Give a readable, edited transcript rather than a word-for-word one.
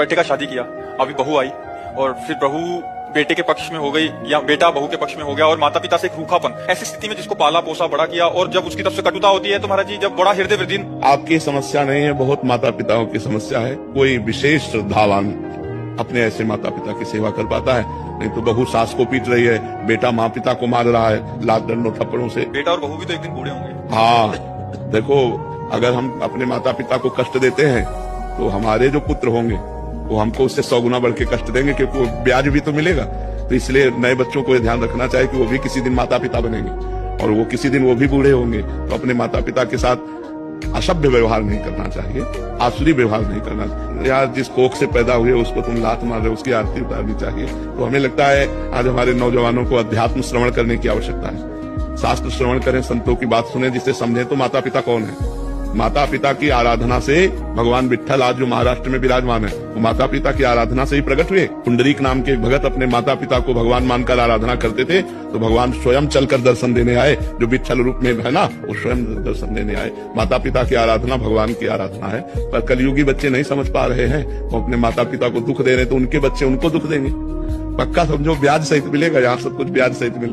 बेटे का शादी किया, अभी बहू आई और फिर बहू बेटे के पक्ष में हो गई या बेटा बहू के पक्ष में हो गया और माता पिता से एक रूखापन, ऐसी स्थिति में जिसको पाला पोसा बड़ा किया और जब उसकी तरफ से कटुता होती है तो महाराज जी जब बड़ा हृदय वृद्धि। आपकी समस्या नहीं है, बहुत माता पिताओं की समस्या है। कोई विशेष श्रद्धावान अपने ऐसे माता पिता की सेवा कर पाता है, नहीं तो बहू सास को पीट रही है, बेटा माँ पिता को मार रहा है लात डंडों थप्पड़ों से। बेटा और बहू भी तो एक दिन बूढ़े होंगे। हाँ देखो, अगर हम अपने माता पिता को कष्ट देते हैं तो हमारे जो पुत्र होंगे वो हमको उससे 100 गुना बढ़ के कष्ट देंगे, क्योंकि वो ब्याज भी तो मिलेगा। तो इसलिए नए बच्चों को ध्यान रखना चाहिए कि वो भी किसी दिन माता पिता बनेंगे और वो किसी दिन वो भी बूढ़े होंगे। तो अपने माता पिता के साथ असभ्य व्यवहार नहीं करना चाहिए, आसुरी व्यवहार नहीं करना चाहिए। यार जिस कोख से पैदा हुए उसको तुम लात मार रहे हो, उसकी आरती उतारनी चाहिए। तो हमें लगता है आज हमारे नौजवानों को अध्यात्म श्रवण करने की आवश्यकता है। शास्त्र श्रवण करें, संतों की बात सुने, जिससे समझें तो माता पिता कौन है। माता पिता की आराधना से भगवान विट्ठल आज जो महाराष्ट्र में विराजमान है वो माता पिता की आराधना से ही प्रकट हुए। पुंडरीक नाम के भगत अपने माता पिता को भगवान मानकर आराधना करते थे, तो भगवान स्वयं चलकर दर्शन देने आए। जो विट्ठल रूप में है ना, वो स्वयं दर्शन देने आए। माता पिता की आराधना भगवान की आराधना है। पर कलयुगी बच्चे नहीं समझ पा रहे हैं, वो अपने माता पिता को दुख दे रहे हैं, तो उनके बच्चे उनको दुख देंगे। पक्का समझो ब्याज सहित मिलेगा, यहाँ सब कुछ ब्याज सहित मिलता है।